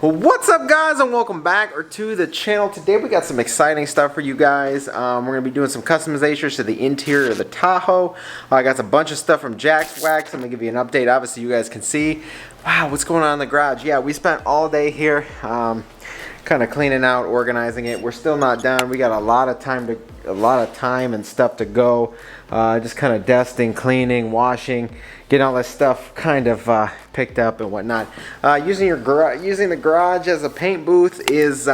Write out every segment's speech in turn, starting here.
Well, what's up guys, and welcome back to the channel. Today we got some exciting stuff for you guys. We're going to be doing some customizations to the interior of the Tahoe. I got a bunch of stuff from Jax Wax. I'm going to give you an update. Obviously you guys can see, wow, what's going on in the garage. Yeah, we spent all day here kind of cleaning out, organizing it. We're still not done. We got a lot of time and stuff to go. Just kind of dusting, cleaning, washing, getting all this stuff kind of picked up and whatnot. Using the garage as a paint booth is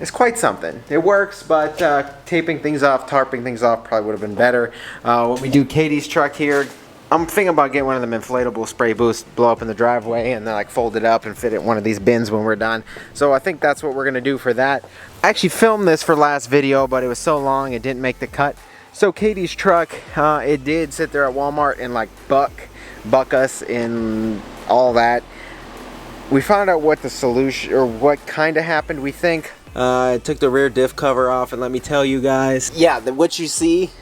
it's quite something. It works, but taping things off, tarping things off probably would have been better. When we do Katie's truck here, I'm thinking about getting one of them inflatable spray booths, blow up in the driveway, and then like fold it up and fit it in one of these bins when we're done. So I think that's what we're gonna do for that. I actually filmed this for last video, but it was so long it didn't make the cut. So Katie's truck, it did sit there at Walmart and like buck us in all that. We found out what the solution, or what kind of happened, we think. I took the rear diff cover off, and let me tell you guys, yeah, what you see,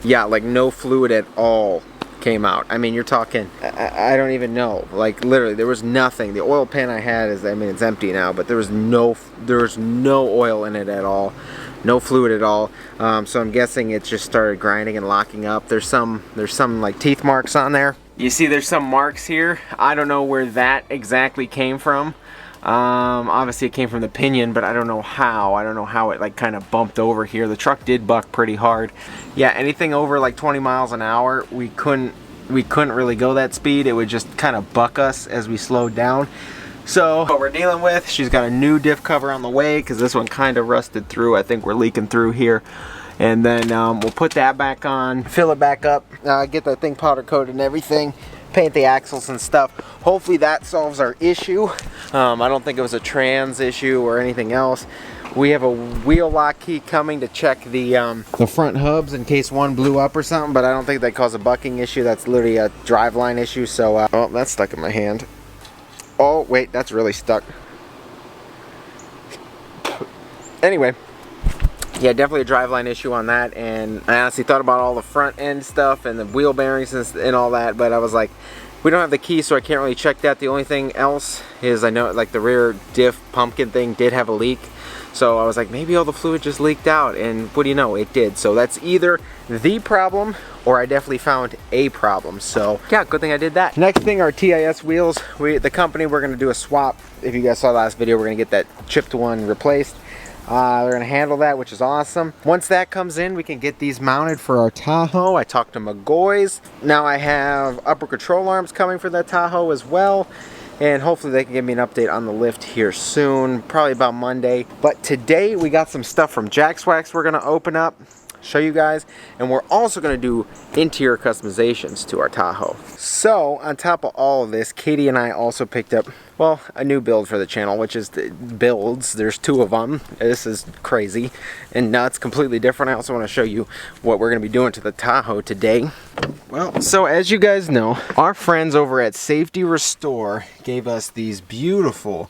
yeah, like no fluid at all came out. I mean, you're talking, I don't even know, like literally there was nothing. The oil pan I had is, I mean, it's empty now, but there was no oil in it at all, no fluid at all. So I'm guessing it just started grinding and locking up. There's some like teeth marks on there. You see there's some marks here. I don't know where that exactly came from. Obviously it came from the pinion, but I don't know how. I don't know how it like kind of bumped over here. The truck did buck pretty hard. Yeah, anything over like 20 miles an hour, we couldn't really go that speed. It would just kind of buck us as we slowed down. So what we're dealing with, she's got a new diff cover on the way because this one kind of rusted through. I think we're leaking through here. And then we'll put that back on, fill it back up, get that thing powder coated and everything, paint the axles and stuff. Hopefully that solves our issue. I don't think it was a trans issue or anything else. We have a wheel lock key coming to check the front hubs in case one blew up or something, but I don't think that caused a bucking issue. That's literally a driveline issue. So, oh, that's stuck in my hand. Oh, wait, that's really stuck. Anyway. Yeah, definitely a driveline issue on that, and I honestly thought about all the front end stuff and the wheel bearings and all that, but I was like, we don't have the key, so I can't really check that. The only thing else is I know like the rear diff pumpkin thing did have a leak, so I was like, maybe all the fluid just leaked out, and what do you know, it did. So that's either the problem or I definitely found a problem. So yeah, good thing I did that. Next thing are TIS wheels. The company, we're going to do a swap. If you guys saw the last video, we're going to get that chipped one replaced. They're going to handle that, which is awesome. Once that comes in, we can get these mounted for our Tahoe. I talked to McGoy's. Now I have upper control arms coming for that Tahoe as well. And hopefully they can give me an update on the lift here soon, probably about Monday. But today we got some stuff from Jax Wax we're going to open up, show you guys, and we're also going to do interior customizations to our Tahoe. So on top of all of this, Katie and I also picked up, well, a new build for the channel, which is the builds. There's two of them. This is crazy and nuts, completely different. I also want to show you what we're going to be doing to the Tahoe today. Well, so as you guys know, our friends over at Safety Restore gave us these beautiful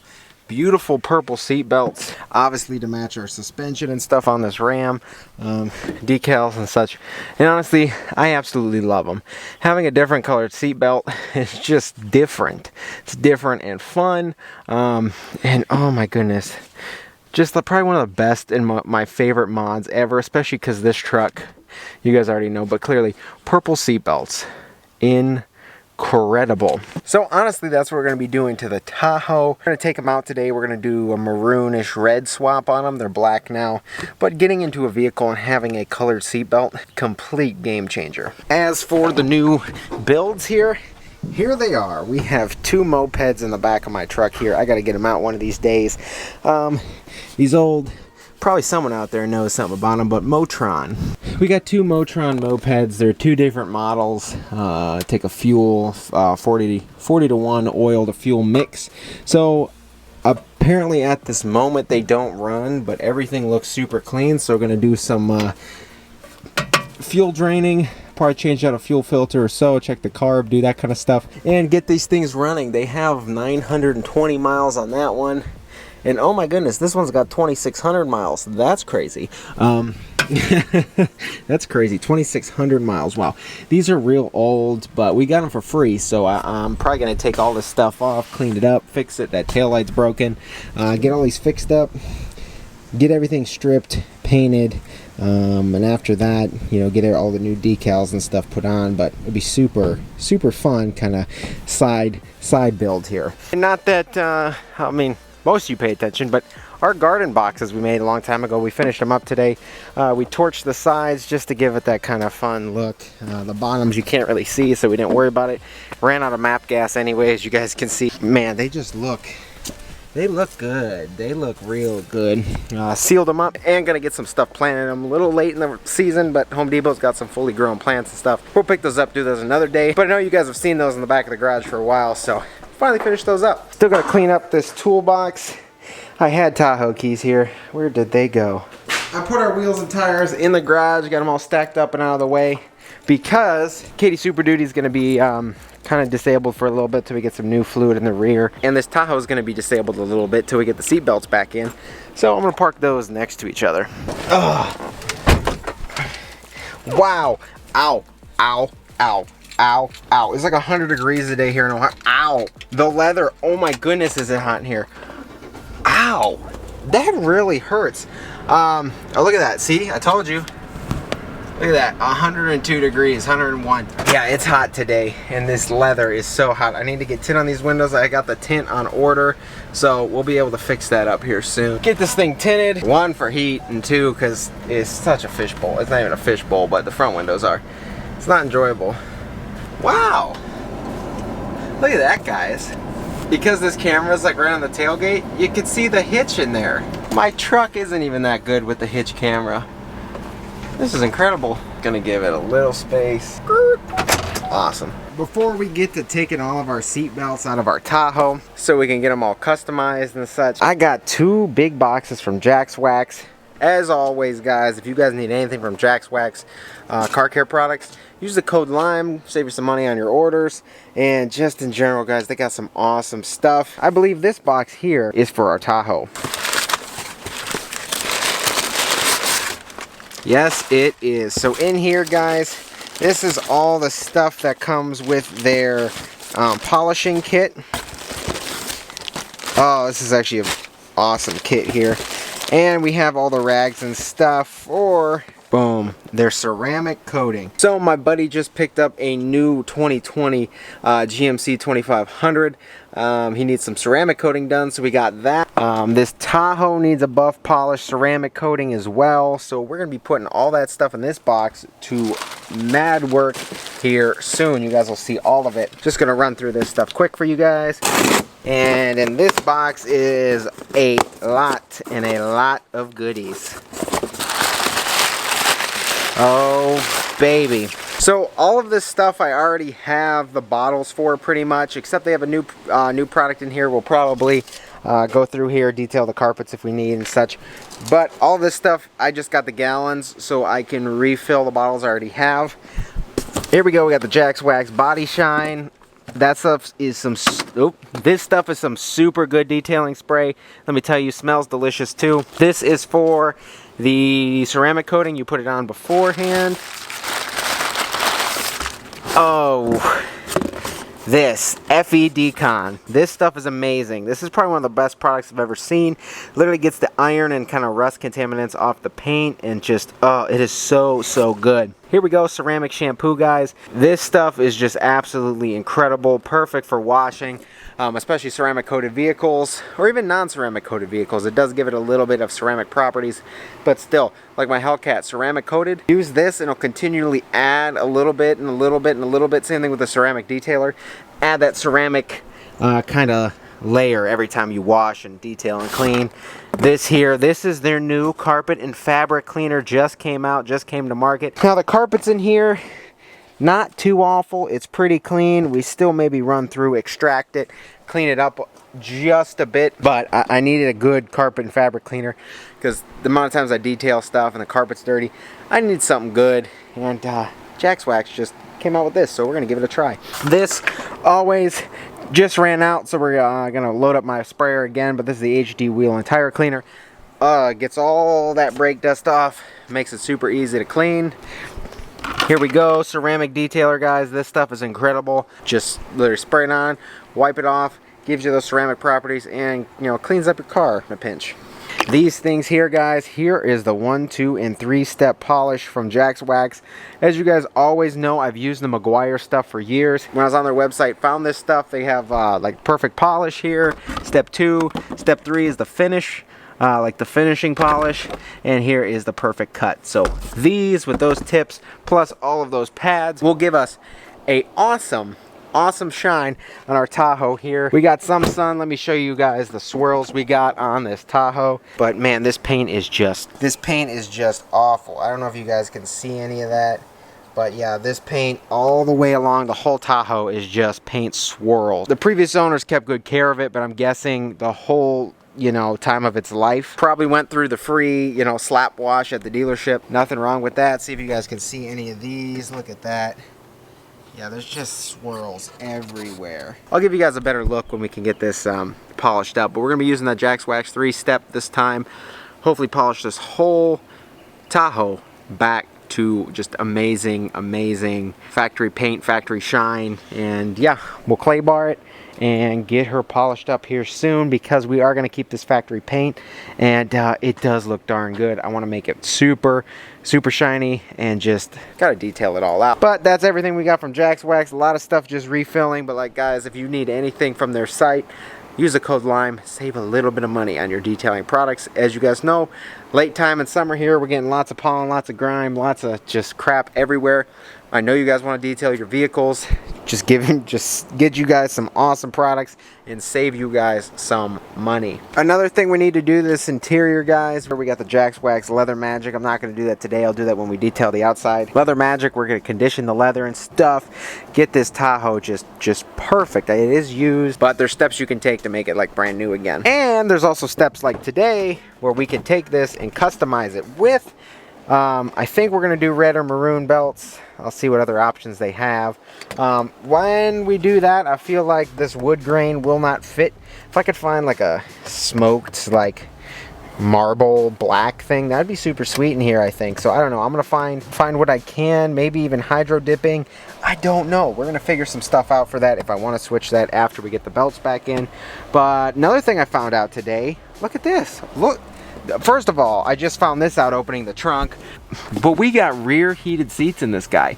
purple seat belts, obviously to match our suspension and stuff on this Ram, decals and such. And honestly, I absolutely love them. Having a different colored seat belt is just different. It's different and fun, and oh my goodness, just probably one of the best and my favorite mods ever, especially because this truck, you guys already know, but clearly purple seat belts, incredible. So honestly, that's what we're going to be doing to the Tahoe. We're going to take them out today. We're going to do a maroonish red swap on them. They're black now, but getting into a vehicle and having a colored seatbelt, complete game changer. As for the new builds here they are. We have two mopeds in the back of my truck here. I got to get them out one of these days. These old, probably someone out there knows something about them, but Motron. We got two Motron mopeds. They're two different models. Take a fuel 40 to 1 oil to fuel mix. So apparently at this moment they don't run, but everything looks super clean. So we're going to do some fuel draining, probably change out a fuel filter or so, check the carb, do that kind of stuff, and get these things running. They have 920 miles on that one. And oh my goodness, this one's got 2,600 miles. That's crazy. That's crazy. 2,600 miles. Wow. These are real old, but we got them for free, so I'm probably going to take all this stuff off, clean it up, fix it. That taillight's broken. Get all these fixed up, get everything stripped, painted, and after that, you know, get all the new decals and stuff put on. But it'd be super fun kind of side build here. And not that, I mean, most of you pay attention, but our garden boxes we made a long time ago, we finished them up today. We torched the sides just to give it that kind of fun look. The bottoms you can't really see, so we didn't worry about it. Ran out of map gas anyway, as you guys can see. Man, they just look, they look good. They look real good. Sealed them up and gonna get some stuff planted. I'm a little late in the season, but Home Depot's got some fully grown plants and stuff. We'll pick those up, do those another day. But I know you guys have seen those in the back of the garage for a while, so finally finished those up. Still gotta clean up this toolbox. I had Tahoe keys here. Where did they go? I put our wheels and tires in the garage, got them all stacked up and out of the way because Katie Super Duty is going to be kind of disabled for a little bit till we get some new fluid in the rear. And this Tahoe is going to be disabled a little bit till we get the seat belts back in. So I'm going to park those next to each other. Ugh. Wow. Ow. Ow. Ow. Ow. Ow. It's like 100 degrees a day here in Ohio. Ow. The leather. Oh my goodness, is it hot in here. Ow, that really hurts. Oh, look at that. See, I told you. Look at that, 102 degrees, 101. Yeah, it's hot today, and this leather is so hot. I need to get tint on these windows. I got the tint on order, so we'll be able to fix that up here soon. Get this thing tinted, 1 for heat, and 2 because it's such a fishbowl. It's not even a fishbowl, but the front windows are. It's not enjoyable. Wow, look at that, guys. Because this camera is like right on the tailgate, you can see the hitch in there. My truck isn't even that good with the hitch camera. This is incredible. Gonna give it a little space. Awesome. Before we get to taking all of our seat belts out of our Tahoe so we can get them all customized and such, I got 2 big boxes from Jax Wax. As always, guys, if you guys need anything from Jax Wax car care products, use the code LIME, save you some money on your orders. And just in general, guys, they got some awesome stuff. I believe this box here is for our Tahoe. Yes, it is. So in here, guys, this is all the stuff that comes with their polishing kit. Oh, this is actually an awesome kit here. And we have all the rags and stuff for, boom, their ceramic coating. So my buddy just picked up a new 2020 GMC 2500. He needs some ceramic coating done, so we got that. This Tahoe needs a buff polish ceramic coating as well. So we're going to be putting all that stuff in this box to mad work here soon. You guys will see all of it. Just going to run through this stuff quick for you guys. And in this box is a lot of goodies. Oh, baby. So all of this stuff I already have the bottles for pretty much, except they have a new product in here. We'll probably go through here, detail the carpets if we need and such. But all this stuff, I just got the gallons so I can refill the bottles I already have. Here we go. We got the Jax Wax Body Shine. That stuff is some, this stuff is some super good detailing spray. Let me tell you, smells delicious too. This is for the ceramic coating. You put it on beforehand. Oh, this FE Decon. This stuff is amazing. This is probably one of the best products I've ever seen. Literally gets the iron and kind of rust contaminants off the paint and just, oh, it is so good. Here we go, ceramic shampoo, guys. This stuff is just absolutely incredible. Perfect for washing, especially ceramic coated vehicles or even non-ceramic coated vehicles. It does give it a little bit of ceramic properties, but still, like my Hellcat, ceramic coated. Use this and it'll continually add a little bit and a little bit and a little bit. Same thing with the ceramic detailer. Add that ceramic kind of layer every time you wash and detail and clean. This here, this is their new carpet and fabric cleaner. Just came out, just came to market. Now the carpet's in here, not too awful. It's pretty clean. We still maybe run through, extract it, clean it up just a bit, but I needed a good carpet and fabric cleaner because the amount of times I detail stuff and the carpet's dirty, I need something good. And Jax Wax just came out with this, so we're gonna give it a try. This always just ran out, so we're gonna load up my sprayer again, but this is the HD wheel and tire cleaner. Gets all that brake dust off, makes it super easy to clean. Here we go, ceramic detailer, guys. This stuff is incredible. Just literally spray it on, wipe it off, gives you those ceramic properties, and you know, cleans up your car in a pinch. These things here, guys, here is the 1, 2, and 3 step polish from Jax Wax. As you guys always know, I've used the Maguire stuff for years. When I was on their website, found this stuff. They have like perfect polish here. Step 2, step 3 is the finish. Like the finishing polish, and here is the perfect cut. So these with those tips plus all of those pads will give us a awesome shine on our Tahoe here. We got some sun. Let me show you guys the swirls we got on this Tahoe. But man, this paint is just awful. I don't know if you guys can see any of that, but yeah, this paint all the way along the whole Tahoe is just paint swirls. The previous owners kept good care of it, but I'm guessing the whole, you know, time of its life probably went through the free, you know, slap wash at the dealership. Nothing wrong with that. See if you guys can see any of these. Look at that. Yeah, there's just swirls everywhere. I'll give you guys a better look when we can get this polished up, but we're gonna be using that Jax Wax 3-step this time. Hopefully polish this whole Tahoe back to just amazing factory paint, factory shine. And yeah, we'll clay bar it and get her polished up here soon, because we are going to keep this factory paint, and it does look darn good. I want to make it super shiny, and just gotta detail it all out. But that's everything we got from Jax Wax. A lot of stuff just refilling, but like, guys, if you need anything from their site, use the code LIME, save a little bit of money on your detailing products. As you guys know, late time in summer here, we're getting lots of pollen, lots of grime, lots of just crap everywhere. I know you guys want to detail your vehicles. Just get you guys some awesome products and save you guys some money. Another thing we need to do this interior, guys, where we got the Jax Wax Leather Magic. I'm not going to do that today. I'll do that when we detail the outside. Leather Magic, we're going to condition the leather and stuff. Get this Tahoe just perfect. It is used, but there's steps you can take to make it like brand new again. And there's also steps like today where we can take this and customize it with I think we're going to do red or maroon belts. I'll see what other options they have. When we do that, I feel like this wood grain will not fit. If I could find like a smoked like marble black thing, that'd be super sweet in here, I think. So I don't know. I'm going to find what I can, maybe even hydro dipping. I don't know. We're going to figure some stuff out for that if I want to switch that after we get the belts back in. But another thing I found out today, look at this. Look. First of all, I just found this out opening the trunk, but we got rear heated seats in this guy.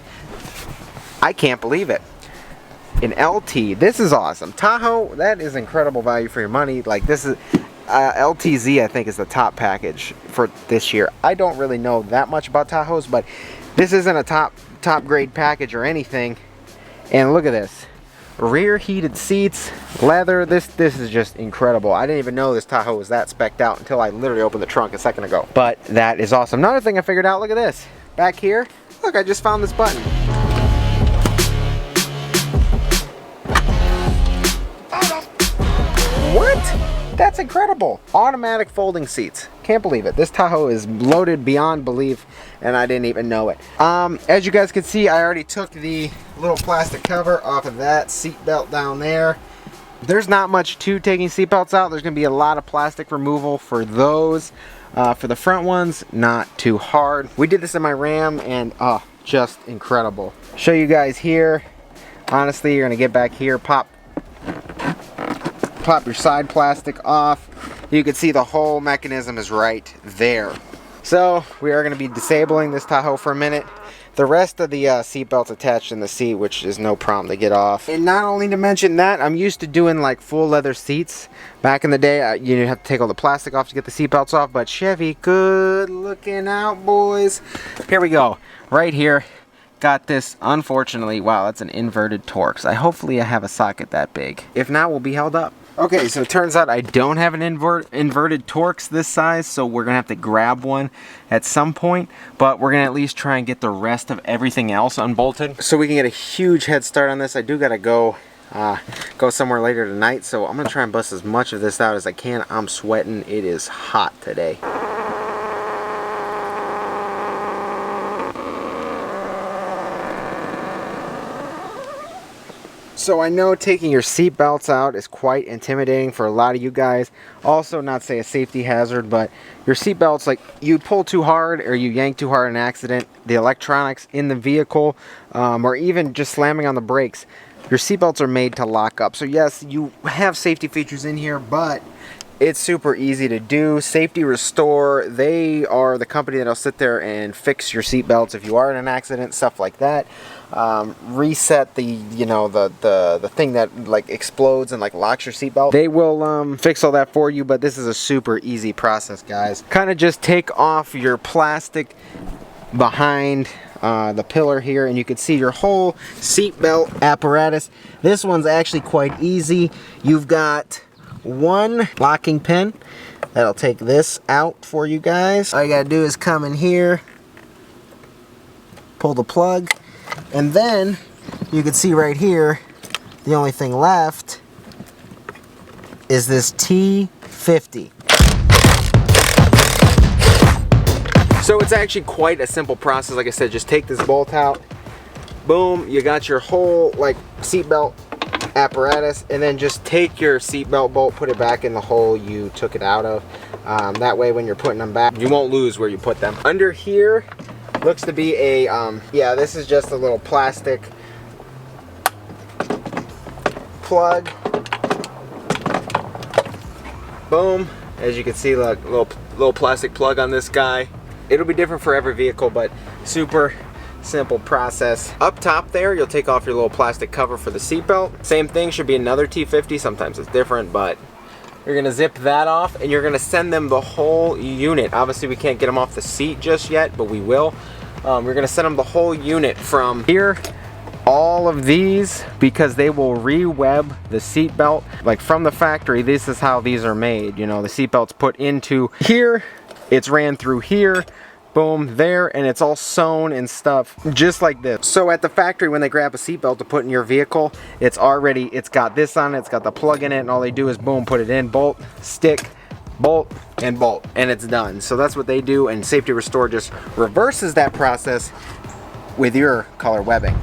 I can't believe it. An LT, this is awesome. Tahoe, that is incredible value for your money. Like, this is LTZ, I think, is the top package for this year. I don't really know that much about Tahoes, but this isn't a top grade package or anything. And look at this. Rear heated seats, leather. This is just incredible. I didn't even know this Tahoe was that specced out until I literally opened the trunk a second ago. But that is awesome. Another thing I figured out, look at this. Back here, look, I just found this button. What? That's incredible. Automatic folding seats. Can't believe it. This Tahoe is loaded beyond belief, and I didn't even know it. As you guys can see, I already took the little plastic cover off of that seat belt down there. There's not much to taking seat belts out. There's going to be a lot of plastic removal for those. For the front ones, not too hard. We did this in my Ram, and just incredible. Show you guys here. Honestly, you're going to get back here, pop your side plastic off. You can see the whole mechanism is right there. So we are going to be disabling this Tahoe for a minute. The rest of the seat belt's attached in the seat, which is no problem to get off. And not only to mention that, I'm used to doing like full leather seats. Back in the day, you have to take all the plastic off to get the seat belts off, but Chevy, good looking out, boys. Here we go. Right here. Got this, unfortunately, wow, that's an inverted Torx. Hopefully I have a socket that big. If not, we'll be held up. Okay, so it turns out I don't have an inverted Torx this size, so we're going to have to grab one at some point, but we're going to at least try and get the rest of everything else unbolted so we can get a huge head start on this. I do got to go somewhere later tonight, so I'm going to try and bust as much of this out as I can. I'm sweating. It is hot today. So I know taking your seat belts out is quite intimidating for a lot of you guys. Also, not say a safety hazard, but your seat belts, like you pull too hard or you yank too hard in an accident, the electronics in the vehicle, or even just slamming on the brakes, your seat belts are made to lock up. So yes, you have safety features in here, but it's super easy to do. Safety Restore, they are the company that'll sit there and fix your seat belts if you are in an accident, stuff like that. Reset the, you know, the thing that like explodes and like locks your seatbelt. They will fix all that for you, but this is a super easy process, guys. Kind of just take off your plastic behind the pillar here, and you can see your whole seatbelt apparatus. This one's actually quite easy. You've got one locking pin that'll take this out for you guys. All you gotta do is come in here, pull the plug, and then you can see right here the only thing left is this T50. So it's actually quite a simple process. Like I said, just take this bolt out, boom, you got your whole like seatbelt apparatus, and then just take your seatbelt bolt, put it back in the hole you took it out of. That way when you're putting them back, you won't lose where you put them. Under here looks to be a yeah, this is just a little plastic plug. Boom, as you can see, like little plastic plug on this guy. It'll be different for every vehicle, but super simple process. Up top there, you'll take off your little plastic cover for the seatbelt. Same thing, should be another T50. Sometimes it's different, but you're gonna zip that off and you're gonna send them the whole unit. Obviously, we can't get them off the seat just yet, but we will. We're gonna send them the whole unit from here, all of these, because they will re-web the seatbelt. Like from the factory, this is how these are made. You know, the seatbelt's put into here, it's ran through here, boom, there, and it's all sewn and stuff just like this. So at the factory, when they grab a seatbelt to put in your vehicle, it's got this on it, it's got the plug in it, and all they do is boom, put it in, bolt, stick, bolt, and bolt, and it's done. So that's what they do, and Safety Restore just reverses that process with your color webbing.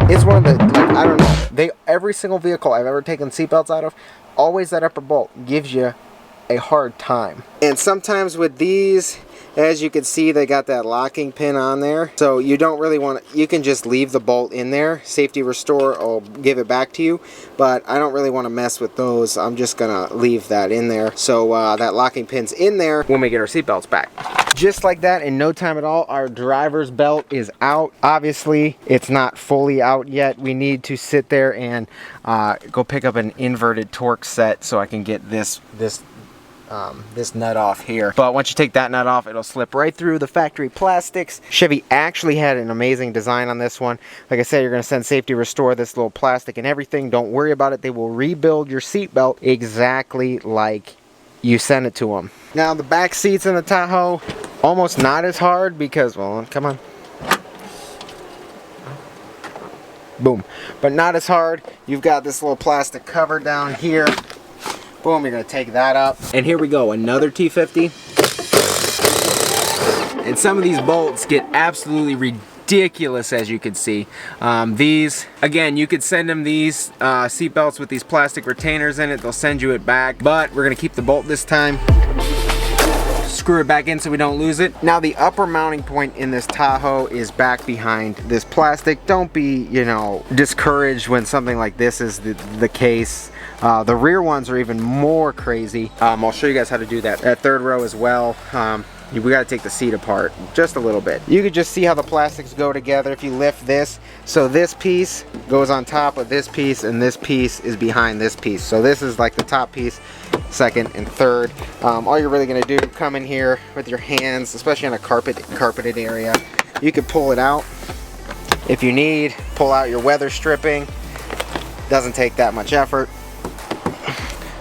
It's one of the, like, I don't know, every single vehicle I've ever taken seatbelts out of, always that upper bolt gives you a hard time. And sometimes with these, as you can see, they got that locking pin on there, so you don't really want to, you can just leave the bolt in there. Safety Restore will give it back to you, but I don't really want to mess with those. I'm just gonna leave that in there, so that locking pin's in there when we get our seatbelts back. Just like that, in no time at all, our driver's belt is out. Obviously, it's not fully out yet. We need to sit there and go pick up an inverted torque set so I can get this nut off here. But once you take that nut off, it'll slip right through the factory plastics. Chevy actually had an amazing design on this one. Like I said, you're going to send Safety Restore this little plastic and everything. Don't worry about it. They will rebuild your seatbelt exactly like you send it to them. Now the back seats in the Tahoe, almost not as hard because, well, come on. Boom. But not as hard. You've got this little plastic cover down here. Boom, you're going to take that up. And here we go, another T50. And some of these bolts get absolutely ridiculous, as you can see. These, again, you could send them these seat belts with these plastic retainers in it. They'll send you it back. But we're going to keep the bolt this time. Screw it back in so we don't lose it. Now the upper mounting point in this Tahoe is back behind this plastic. Don't be, you know, discouraged when something like this is the case. The rear ones are even more crazy. I'll show you guys how to do that. That third row as well. We got to take the seat apart just a little bit. You could just see how the plastics go together if you lift this. So this piece goes on top of this piece, and this piece is behind this piece. So this is like the top piece, second and third. All you're really going to do, come in here with your hands, especially on a carpeted area. You can pull it out if you need. Pull out your weather stripping. Doesn't take that much effort.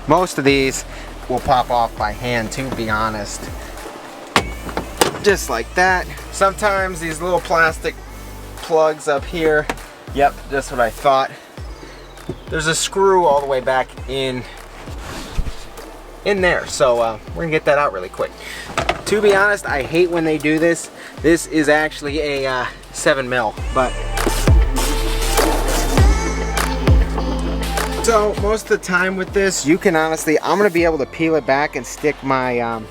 Most of these will pop off by hand, to be honest. Just like that. Sometimes these little plastic plugs up here, yep, that's what I thought. There's a screw all the way back in there, so we're gonna get that out really quick. To be honest, I hate when they do this. This is actually a 7 mil, but So most of the time with this, you can honestly, I'm going to be able to peel it back and stick my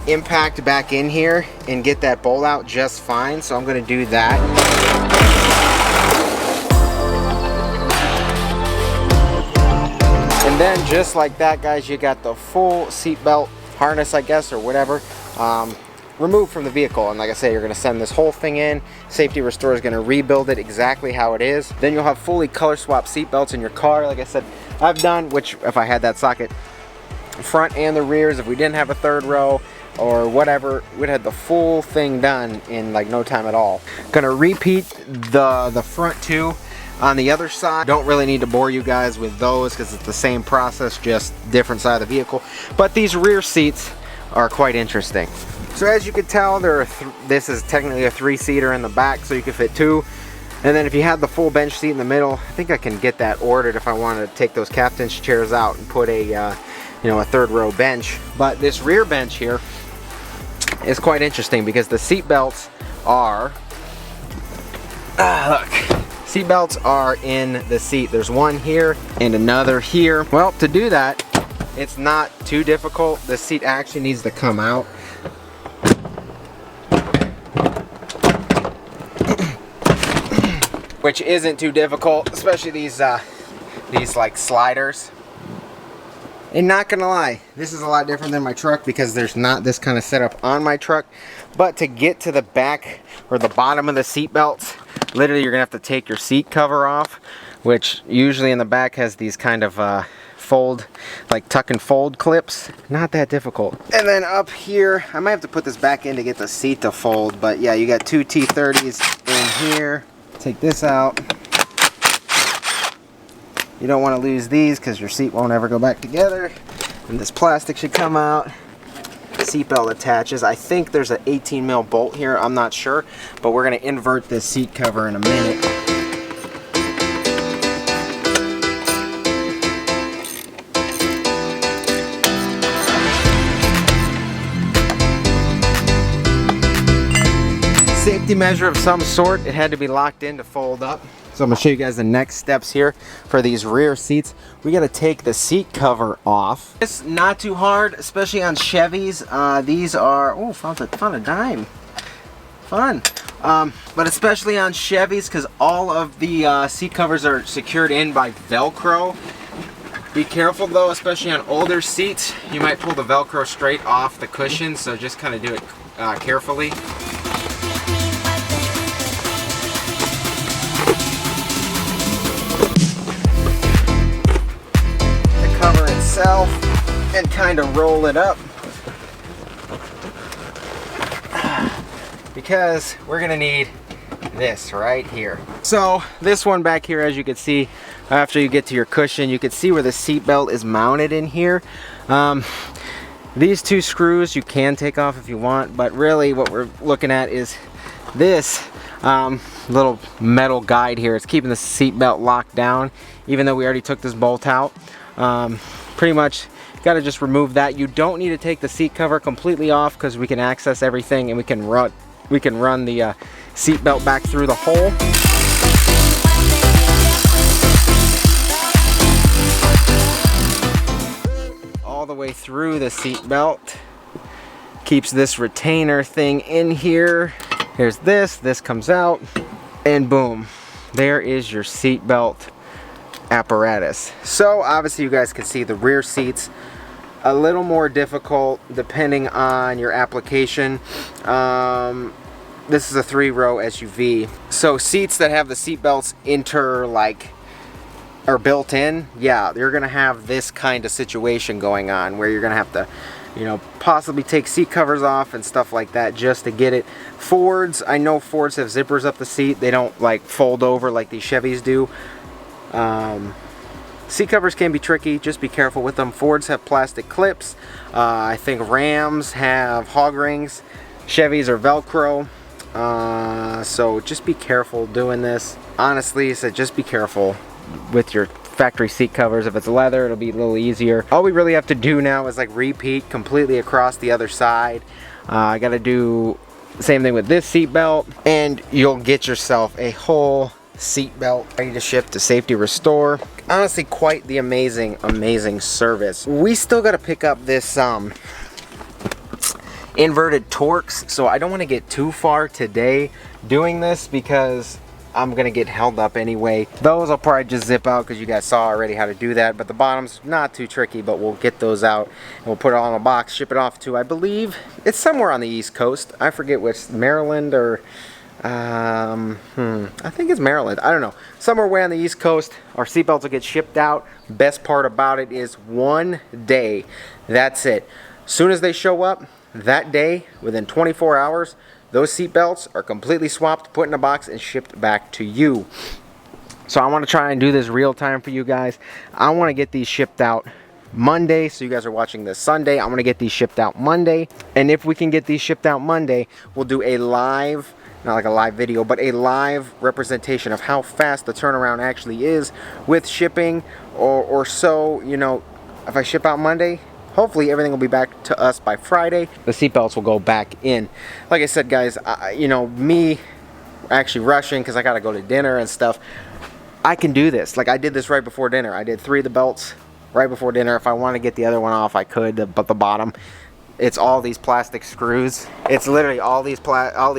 impact back in here and get that bolt out just fine. So I'm going to do that. And then just like that, guys, you got the full seatbelt harness, I guess, or whatever, removed from the vehicle. And like I say, you're going to send this whole thing in. Safety Restore is going to rebuild it exactly how it is. Then you'll have fully color swap seatbelts in your car. Like I said, I've done, which if I had that socket front and the rears, if we didn't have a third row or whatever, we'd have the full thing done in like no time at all. Gonna repeat the front two on the other side. Don't really need to bore you guys with those because it's the same process, just different side of the vehicle. But these rear seats are quite interesting. So as you can tell, this is technically a 3-seater in the back, so you can fit 2. And then if you had the full bench seat in the middle, I think I can get that ordered if I wanted to take those captain's chairs out and put a you know, a third row bench. But this rear bench here is quite interesting because the seat belts are look. Seat belts are in the seat. There's one here and another here. Well, to do that, it's not too difficult. The seat actually needs to come out. Which isn't too difficult, especially these like sliders. And not gonna lie, this is a lot different than my truck because there's not this kind of setup on my truck. But to get to the back or the bottom of the seat belts, literally you're gonna have to take your seat cover off, which usually in the back has these kind of fold, like tuck and fold clips. Not that difficult. And then up here, I might have to put this back in to get the seat to fold, but yeah, you got 2 T30s in here. Take this out. You don't want to lose these because your seat won't ever go back together. And this plastic should come out. Seatbelt attaches. I think there's an 18 mil bolt here. I'm not sure, but we're going to invert this seat cover in a minute. Safety measure of some sort. It had to be locked in to fold up. So I'm going to show you guys the next steps here for these rear seats. We got to take the seat cover off. It's not too hard, especially on Chevys. These are, oh, found a dime. Fun. But especially on Chevys, because all of the seat covers are secured in by Velcro. Be careful though, especially on older seats. You might pull the Velcro straight off the cushion, so just kind of do it carefully. And kind of roll it up because we're gonna need this right here. So this one back here, as you can see, after you get to your cushion, you can see where the seat belt is mounted in here. These 2 screws you can take off if you want, but really what we're looking at is this little metal guide here. It's keeping the seat belt locked down, even though we already took this bolt out. Pretty much got to just remove that. You don't need to take the seat cover completely off because we can access everything and we can run the seat belt back through the hole. All the way through the seat belt. Keeps this retainer thing in here. Here's this comes out, and boom, there is your seat belt apparatus. So obviously you guys can see the rear seats a little more difficult depending on your application. This is a 3-row SUV, so seats that have the seat belts or built in, yeah, you're gonna have this kind of situation going on where you're gonna have to, you know, possibly take seat covers off and stuff like that just to get it. Fords, I know Fords have zippers up the seat. They don't like fold over like these Chevys do. Seat covers can be tricky, just be careful with them. Fords have plastic clips. I think Rams have hog rings. Chevys are Velcro. So just be careful doing this. Honestly, so just be careful with your factory seat covers. If it's leather, it'll be a little easier. All we really have to do now is like repeat completely across the other side. I gotta do the same thing with this seat belt, and you'll get yourself a whole seat belt ready to ship to Safety Restore. Honestly, quite the amazing service. We still got to pick up this inverted Torx, so I don't want to get too far today doing this because I'm gonna get held up anyway. Those I'll probably just zip out because you guys saw already how to do that, but the bottom's not too tricky, but we'll get those out and we'll put it all in a box, ship it off to, I believe it's somewhere on the East Coast. I forget which, Maryland or I think it's Maryland. I don't know. Somewhere way on the East Coast. Our seatbelts will get shipped out. Best part about it is 1 day. That's it. Soon as they show up, that day, within 24 hours, those seatbelts are completely swapped, put in a box, and shipped back to you. So I want to try and do this real time for you guys. I want to get these shipped out Monday, so you guys are watching this Sunday. I'm going to get these shipped out Monday. And if we can get these shipped out Monday, we'll do a live, not like a live video, but a live representation of how fast the turnaround actually is with shipping, or so, you know, if I ship out Monday, hopefully everything will be back to us by Friday. The seatbelts will go back in. Like I said, guys, you know, me actually rushing because I got to go to dinner and stuff, I can do this. Like I did this right before dinner. I did 3 of the belts right before dinner. If I want to get the other one off, I could, but the bottom, it's all these plastic screws. It's literally all these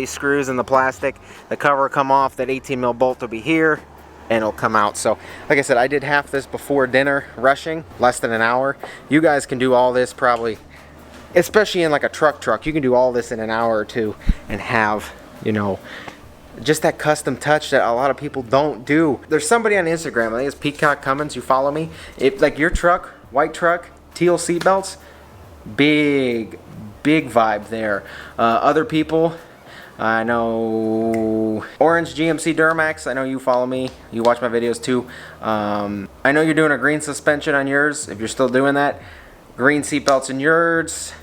screws in the plastic. The cover will come off. That 18 mil bolt will be here, and it'll come out. So like I said, I did half this before dinner, rushing, less than an hour. You guys can do all this probably, especially in like a truck, you can do all this in an hour or two and have, you know, just that custom touch that a lot of people don't do. There's somebody on Instagram, I think it's Peacock Cummins, you follow me. If like your truck, white truck, teal seatbelts, big vibe there. Other people, I know Orange GMC Duramax, I know you follow me, you watch my videos too. I know you're doing a green suspension on yours, if you're still doing that. Green seatbelts in yours.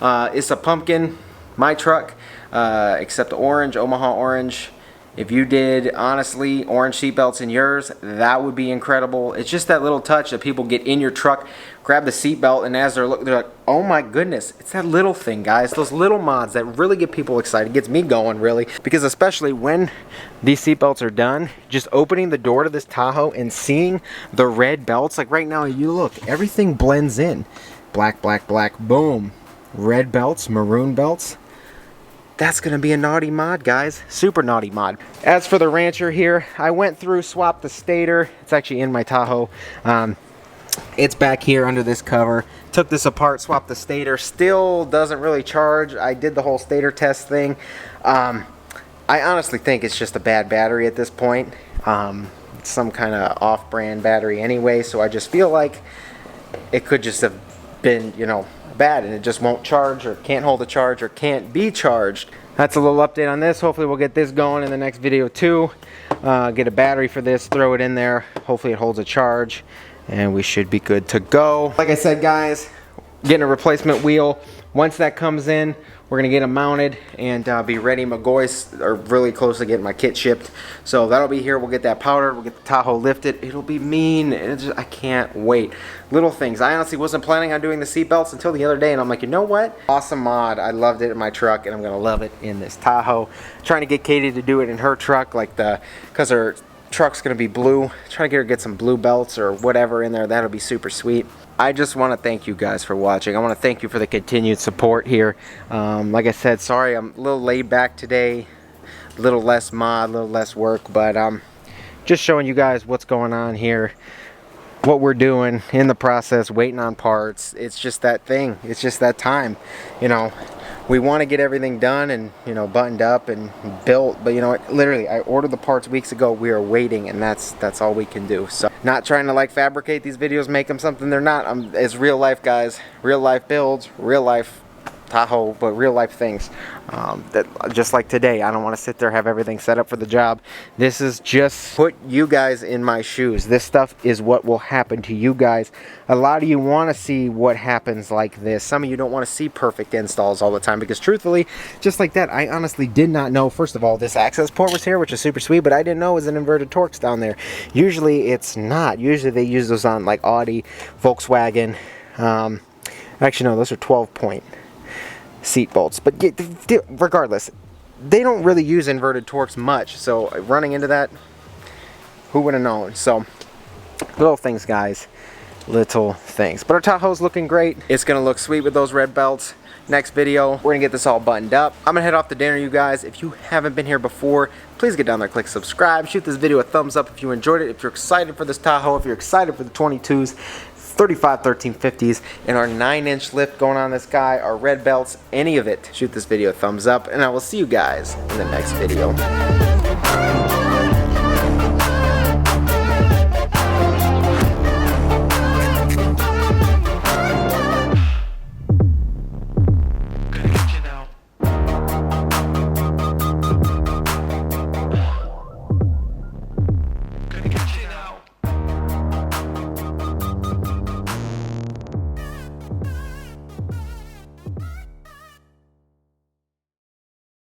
It's a pumpkin, my truck, except orange, Omaha orange. If you did, honestly, orange seatbelts in yours, that would be incredible. It's just that little touch that people get in your truck, grab the seatbelt, and as they're looking, they're like, oh my goodness. It's that little thing, guys. Those little mods that really get people excited. Gets me going, really. Because especially when these seatbelts are done, just opening the door to this Tahoe and seeing the red belts. Like right now, you look, everything blends in. Black, black, black, boom. Red belts, maroon belts. That's going to be a naughty mod, guys. Super naughty mod. As for the Rancher here, I went through, swapped the stator. It's actually in my Tahoe. It's back here under this cover. Took this apart, swapped the stator. Still doesn't really charge. I did the whole stator test thing. I honestly think it's just a bad battery at this point. It's some kind of off-brand battery anyway, so I just feel like it could just have been, you know, bad and it just won't charge or can't hold a charge or can't be charged. That's a little update on this. Hopefully we'll get this going in the next video too. Get a battery for this, throw it in there. Hopefully it holds a charge and we should be good to go. Like I said, guys, getting a replacement wheel. Once that comes in, we're gonna get them mounted and be ready. McGoy's are really close to getting my kit shipped, so that'll be here. We'll get that powdered, we'll get the Tahoe lifted. It'll be mean. I can't wait. Little things. I honestly wasn't planning on doing the seat belts until the other day, and I'm like, you know what? Awesome mod. I loved it in my truck, and I'm gonna love it in this Tahoe. Trying to get Katie to do it in her truck, like because her truck's gonna be blue. Trying to get her to get some blue belts or whatever in there. That'll be super sweet. I just want to thank you guys for watching. I want to thank you for the continued support here. Like I said, sorry I'm a little laid back today, a little less mod, a little less work, but just showing you guys what's going on here, what we're doing in the process, waiting on parts. It's just that thing. It's just that time. You know, we want to get everything done and, you know, buttoned up and built, but you know, literally I ordered the parts weeks ago. We are waiting, and that's all we can do. So not trying to like fabricate these videos, make them something they're not. It's real life, guys. Real life builds, real life Tahoe, but real life things. That just like today, I don't want to sit there have everything set up for the job. This is just put you guys in my shoes. This stuff is what will happen to you guys. A lot of you want to see what happens like this. Some of you don't want to see perfect installs all the time, because truthfully, just like that, I honestly did not know, first of all, this access port was here, which is super sweet, but I didn't know it was an inverted Torx down there. Usually it's not. Usually they use those on like Audi, Volkswagen. Actually no, those are 12-point seat bolts, but regardless, they don't really use inverted Torx much, so running into that, Who would have known? So, little things, guys. Little things. But our Tahoe's looking great. It's gonna look sweet with those red belts. Next video, we're gonna get this all buttoned up. I'm gonna head off to dinner, you guys. If you haven't been here before, please get down there, click subscribe, shoot this video a thumbs up if you enjoyed it. If you're excited for this Tahoe, if you're excited for the 22s, 35 1350s, and our 9-inch lift going on this guy, our red belts, any of it, shoot this video a thumbs up, and I will see you guys in the next video.